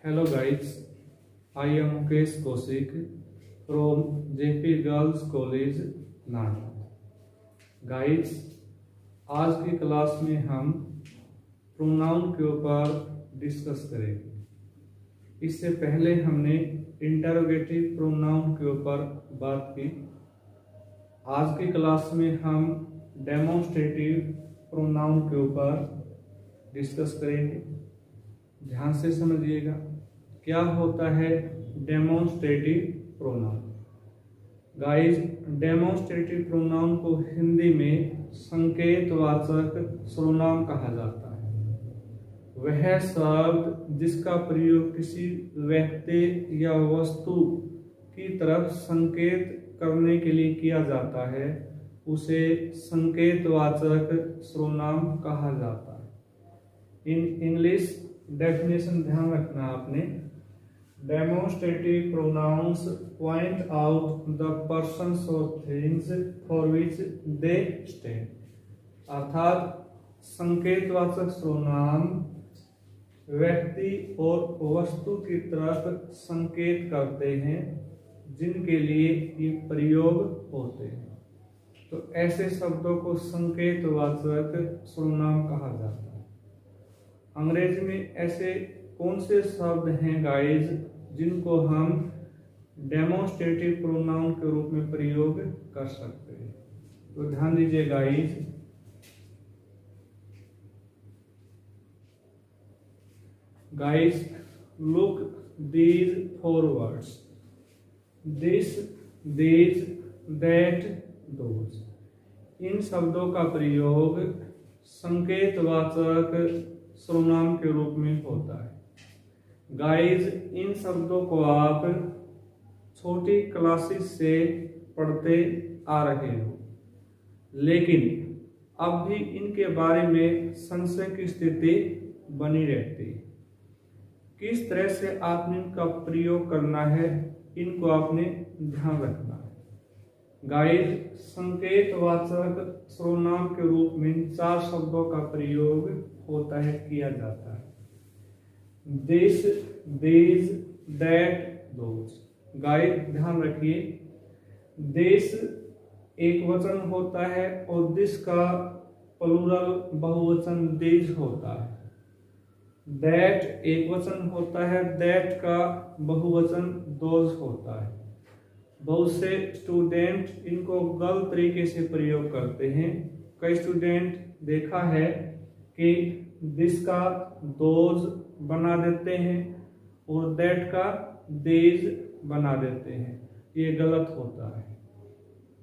Hello guys, I am Mukesh Kaushik from JP Girls College, Nagpur. Guys, आज की class में हम प्रोनाउन के ऊपर डिस्कस करेंगे। इससे पहले हमने इंटरोगेटिव प्रोनाउन के ऊपर बात की। आज की क्लास में हम डेमोन्स्ट्रेटिव प्रोनाउन के ऊपर डिस्कस करेंगे। ध्यान से समझिएगा क्या होता है demonstrative pronoun. Guys, demonstrative pronoun को हिंदी में संकेतवाचक सर्वनाम कहा जाता है। वह शब्द जिसका प्रयोग किसी व्यक्ति या वस्तु की तरफ संकेत करने के लिए किया जाता है उसे संकेतवाचक सर्वनाम कहा जाता है। इन इंग्लिश डेफिनेशन ध्यान रखना आपने। Demonstrative pronouns point out the persons और things for which they stand. अर्थात संकेतवाचक सर्वनाम व्यक्ति और वस्तु की तरफ संकेत करते हैं जिनके लिए ये प्रयोग होते हैं। तो ऐसे शब्दों को संकेतवाचक सर्वनाम कहा जाता है। अंग्रेजी में ऐसे कौन से शब्द हैं गाइस जिनको हम डेमोन्स्ट्रेटिव प्रोनाउन के रूप में प्रयोग कर सकते हैं? तो ध्यान दीजिए guys. Guys, look these four words: this, these, that, those. इन शब्दों का प्रयोग संकेतवाचक सर्वनाम के रूप में होता है। गाइस, इन शब्दों को आप छोटी क्लासेस से पढ़ते आ रहे हो, लेकिन अब भी इनके बारे में संशय की स्थिति बनी रहती है। किस तरह से आपने इनका प्रयोग करना है, इनको आपने ध्यान रखना है। गाइस, संकेतवाचक सर्वनाम के रूप में इन चार शब्दों का प्रयोग होता है, किया जाता है। This, these, that, those. Guys, ध्यान रखिए, दिस एक वचन होता है और दिस का प्लूरल बहुवचन दीज होता है। दैट एक वचन होता है, दैट का बहुवचन दोज होता है। बहुत से स्टूडेंट इनको गलत तरीके से प्रयोग करते हैं। कई स्टूडेंट देखा है कि दिस का दोज बना देते हैं और दैट का दीज बना देते हैं। ये गलत होता है।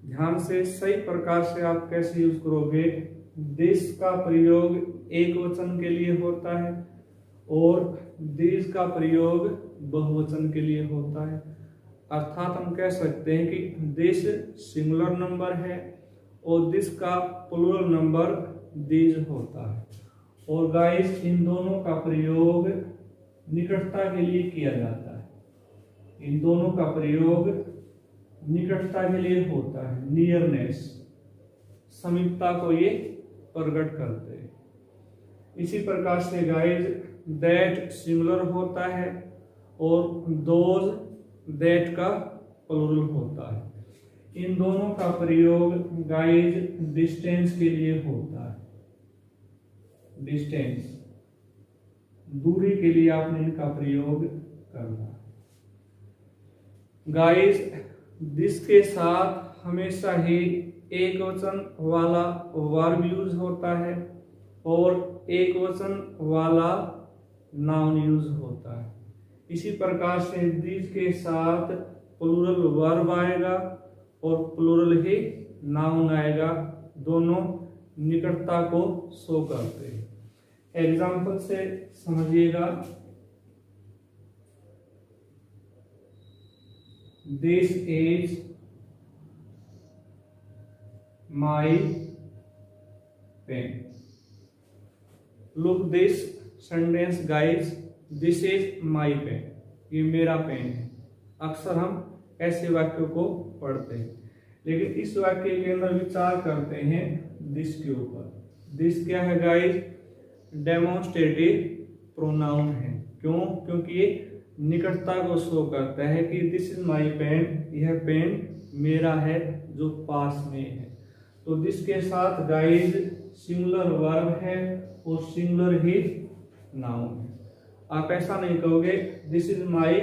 ध्यान से सही प्रकार से आप कैसे यूज करोगे। दिस का प्रयोग एक वचन के लिए होता है और दीज का प्रयोग बहुवचन के लिए होता है। अर्थात हम कह सकते हैं कि दिस सिंगुलर नंबर है और दिस का प्लूरल नंबर दीज होता है। और गाइस, इन दोनों का प्रयोग निकटता के लिए किया जाता है। इन दोनों का प्रयोग निकटता के लिए होता है। नियरनेस, समीपता को ये प्रकट करते हैं। इसी प्रकार से गाइस, दैट सिंगुलर होता है और दोज दैट का प्लूरल होता है। इन दोनों का प्रयोग गाइस डिस्टेंस के लिए होता है। डिस्टेंस, दूरी के लिए आपने इनका प्रयोग करना है। गाइस, दिस के साथ हमेशा ही एक वचन वाला वर्ब यूज होता है और एक वचन वाला नाउन यूज होता है। इसी प्रकार से दिस के साथ प्लूरल वर्ब आएगा और प्लूरल ही नाउन आएगा। दोनों निकटता को शो करते हैं। एग्जाम्पल से समझिएगा। This is my pen. Look this sentence guys, this is my pen. ये मेरा पेन है। अक्सर हम ऐसे वाक्यों को पढ़ते हैं, लेकिन इस वाक्य के अंदर विचार करते हैं दिस के ऊपर। दिस क्या है गाइस? डेमोन्स्ट्रेटिव प्रोनाउन है। क्यों? क्योंकि ये निकटता को शो करता है कि दिस इज माई पेन, यह पेन मेरा है जो पास में है। तो दिस के साथ गाइज सिंगुलर वर्ब है और सिंगुलर ही नाउन है। आप ऐसा नहीं कहोगे दिस इज माई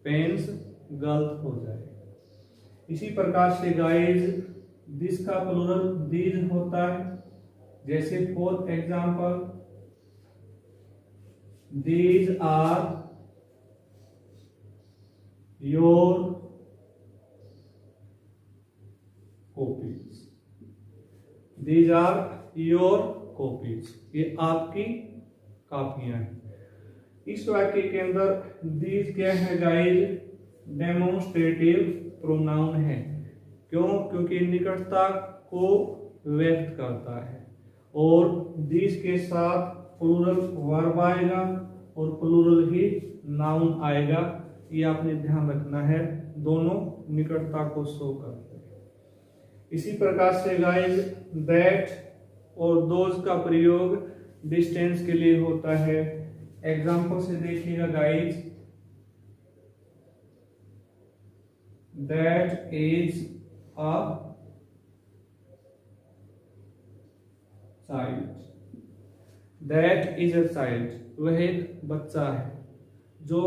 पेन्स, गलत हो जाएगा। इसी प्रकार से गाइज दिस का प्लूरल दीज होता है। जैसे for example these are your copies, these are your copies, ये आपकी कापियां हैं। इस वाक्य के अंदर दीज क्या है गाइज? डेमोन्स्ट्रेटिव प्रोनाउन है। क्यों? क्योंकि निकटता को व्यक्त करता है और दीज के साथ प्लूरल वर्ब आएगा और प्लूरल ही नाउन आएगा। ये आपने ध्यान रखना है, दोनों निकटता को शो करते हैं। इसी प्रकार से गाइज दैट और दोज का प्रयोग डिस्टेंस के लिए होता है। एग्जाम्पल से देखिएगा guys, that is a child, that is a child, वह एक बच्चा है जो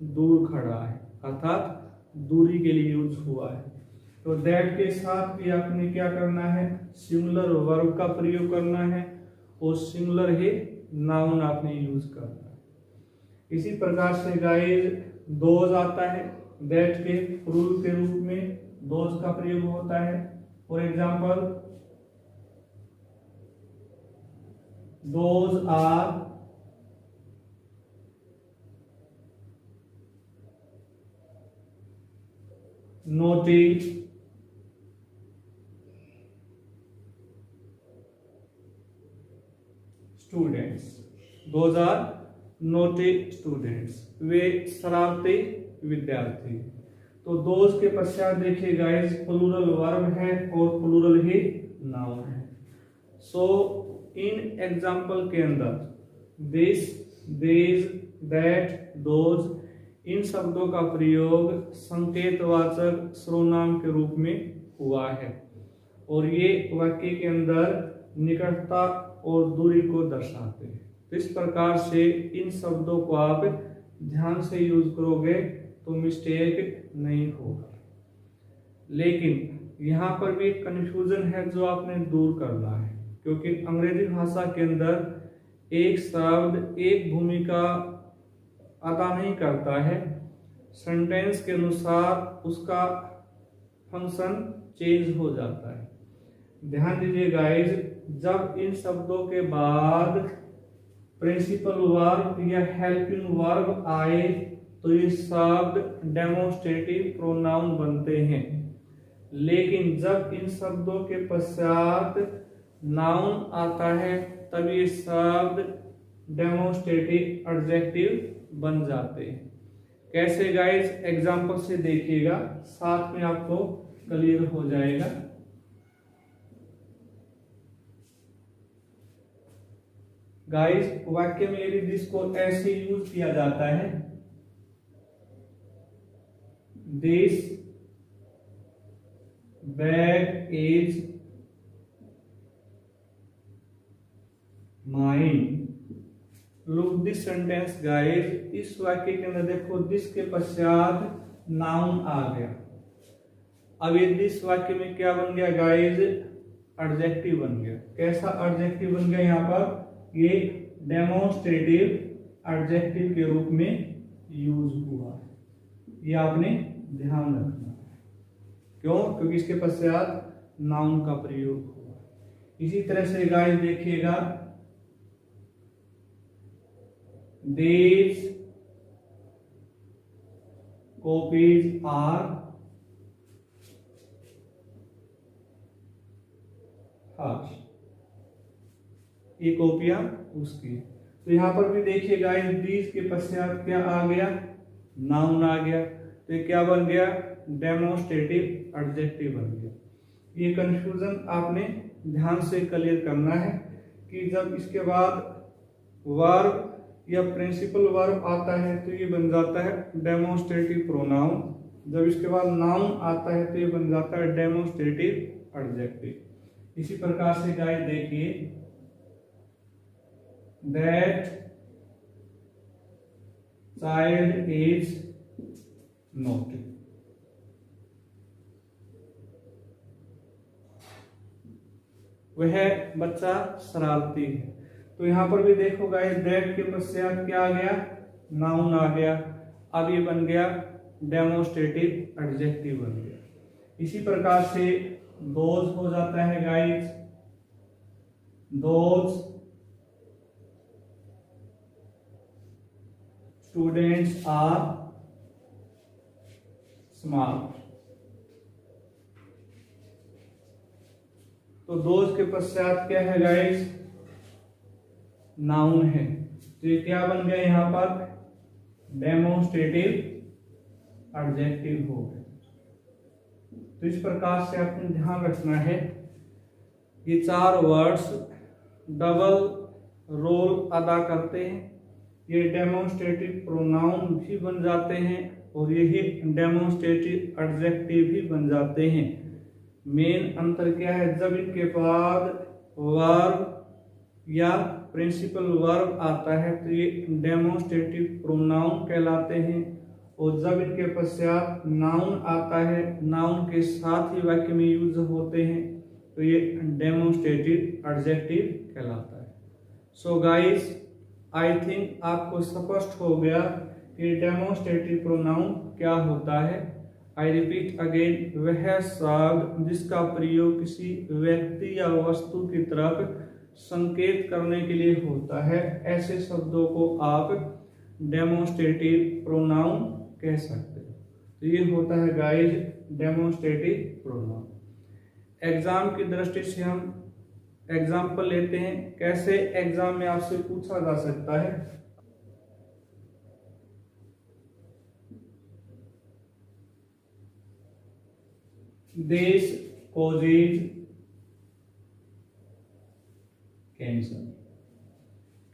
दूर खड़ा है, अर्थात दूरी के लिए यूज हुआ है। तो दैट के साथ भी आपने क्या करना है? सिंगुलर वर्ब का प्रयोग करना है और सिंगुलर ही नाउन आपने यूज करना है। इसी प्रकार से गाइज दोज आता है, दैट के प्लूरल के रूप में दोज का प्रयोग होता है। For example those are naughty students, those are naughty students, वे शरारती विद्यार्थी। तो दोज के पश्चात देखिए गाइस प्लूरल वर्ब है और प्लूरल ही नाउन है। सो इन एग्जाम्पल के अंदर दिस, दिस, दैट, दोज, इन शब्दों का प्रयोग संकेतवाचक सर्वनाम के रूप में हुआ है और ये वाक्य के अंदर निकटता और दूरी को दर्शाते हैं। तो इस प्रकार से इन शब्दों को आप ध्यान से यूज करोगे तो मिस्टेक नहीं होगा। लेकिन यहाँ पर भी कंफ्यूजन है जो आपने दूर करना है, क्योंकि अंग्रेजी भाषा के अंदर एक शब्द एक भूमिका अदा नहीं करता है, सेंटेंस के अनुसार उसका फंक्शन चेंज हो जाता है। ध्यान दीजिए गाइस, जब इन शब्दों के बाद प्रिंसिपल वर्ब या हेल्पिंग वर्ब आए तो ये शब्द डेमोन्स्ट्रेटिव प्रोनाउन बनते हैं। लेकिन जब इन शब्दों के पश्चात नाउन आता है तब ये शब्द डेमोन्स्ट्रेटिव एडजेक्टिव बन जाते हैं। कैसे गाइस? एग्जाम्पल से देखिएगा, साथ में आपको क्लियर हो जाएगा। गाइस वाक्य में यदि दिस को ऐसे यूज किया जाता है, this bag is mine, look this sentence guys. इस वाक्य के अंदर देखो दिस के पश्चात नाउन आ गया। अब ये दिस वाक्य में क्या बन गया गाइस? एडजेक्टिव बन गया। कैसा एडजेक्टिव बन गया? यहाँ पर ये डेमोन्स्ट्रेटिव एडजेक्टिव के रूप में यूज हुआ है। ये आपने ध्यान रखना है। क्यों? क्योंकि इसके पश्चात नाउन का प्रयोग हुआ। इसी तरह से गाइस देखिएगा, these copies are hers, ये कॉपियां उसकी। तो यहां पर भी देखिएगा these के पश्चात क्या आ गया? नाउन आ गया। तो ये क्या बन गया? डेमोन्स्ट्रेटिव एडजेक्टिव बन गया। ये कंफ्यूजन आपने ध्यान से क्लियर करना है कि जब इसके बाद वर्ब या प्रिंसिपल वर्ब आता है तो ये बन जाता है डेमोन्स्ट्रेटिव प्रोनाउन। जब इसके बाद नाउन आता है तो ये बन जाता है डेमोन्स्ट्रेटिव एडजेक्टिव। इसी प्रकार से गाइस देखिए, दैट चाइल्ड इज नॉटी, वह बच्चा शरारती है। तो यहां पर भी देखो गाइस, दैट के पश्चात क्या आ गया, नाउन आ गया। अब ये बन गया डेमोन्स्ट्रेटिव एडजेक्टिव बन गया। इसी प्रकार से दोज हो जाता है guys, those students are smart. तो दोज के पश्चात क्या है गाइस, नाउन है। तो ये क्या बन गया यहाँ पर, डेमोन्स्ट्रेटिव एडजेक्टिव हो गया। तो इस प्रकार से आपको ध्यान रखना है, ये चार वर्ड्स डबल रोल अदा करते हैं। ये डेमोन्स्ट्रेटिव प्रोनाउन भी बन जाते हैं और यही डेमोन्स्ट्रेटिव एडजेक्टिव भी बन जाते हैं। मेन अंतर क्या है, जब इनके बाद वर्ब या प्रिंसिपल वर्ब आता है तो ये डेमोन्स्ट्रेटिव प्रोनाउन कहलाते हैं, और जब इनके पश्चात नाउन आता है, नाउन के साथ ही वाक्य में यूज होते हैं, तो ये डेमोन्स्ट्रेटिव एडजेक्टिव कहलाता है। सो गाइस, आई थिंक आपको स्पष्ट हो गया कि डेमोन्स्ट्रेटिव प्रोनाउन क्या होता है। आई रिपीट अगेन, वह शब्द जिसका प्रयोग किसी व्यक्ति या वस्तु की तरफ संकेत करने के लिए होता है, ऐसे शब्दों को आप डेमोन्स्ट्रेटिव प्रोनाउन कह सकते हो। तो ये होता है गाइस डेमोन्स्ट्रेटिव प्रोनाउन। एग्जाम की दृष्टि से हम एग्जाम्पल लेते हैं, कैसे एग्जाम में आपसे पूछा जा सकता है। This causes cancer.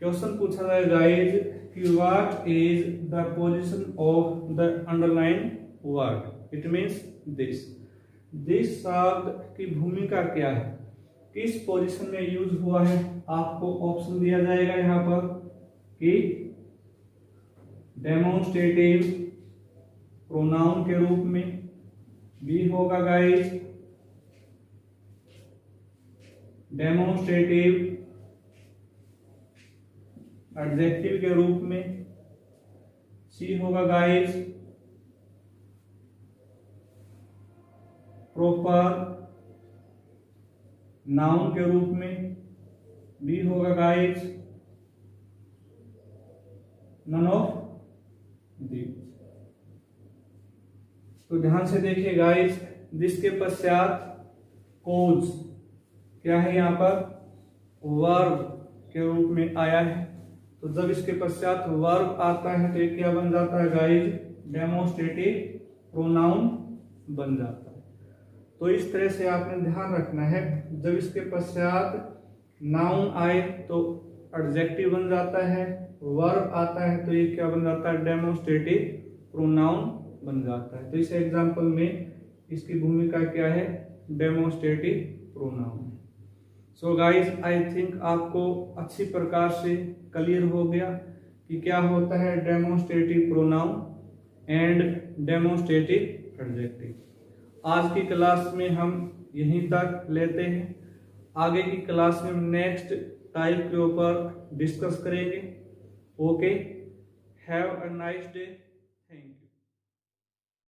क्वेश्चन पूछा जाए गाइस कि what is the position of the underline word, it means this. This शब्द की भूमिका क्या है, किस पोजीशन में यूज हुआ है। आपको ऑप्शन दिया जाएगा यहाँ पर कि डेमोन्स्ट्रेटिव प्रोनाउन के रूप में, बी होगा गाइस डेमोन्स्ट्रेटिव एडजेक्टिव के रूप में, सी होगा गाइस प्रॉपर नाउन के रूप में, डी होगा गाइस नन ऑफ दीज। तो ध्यान से देखिए गाइस, जिसके पश्चात कोज क्या है, यहाँ पर वर्ब के रूप में आया है। तो जब इसके पश्चात वर्ब आता है तो ये क्या बन जाता है गाइस, डेमोन्स्ट्रेटिव प्रोनाउन बन जाता है। तो इस तरह से आपने ध्यान रखना है, जब इसके पश्चात नाउन आए तो एडजेक्टिव बन जाता है, वर्ब आता है तो ये क्या बन जाता है, डेमोन्स्ट्रेटिव प्रोनाउन बन जाता है। तो इस एग्जांपल में इसकी भूमिका क्या है, demonstrative pronoun. So guys, I think आपको अच्छी प्रकार से क्लियर हो गया कि क्या होता है demonstrative pronoun and demonstrative adjective. आज की क्लास में हम यहीं तक लेते हैं, आगे की क्लास में हम नेक्स्ट टाइप के ऊपर डिस्कस करेंगे। Okay, have a nice day, thank you.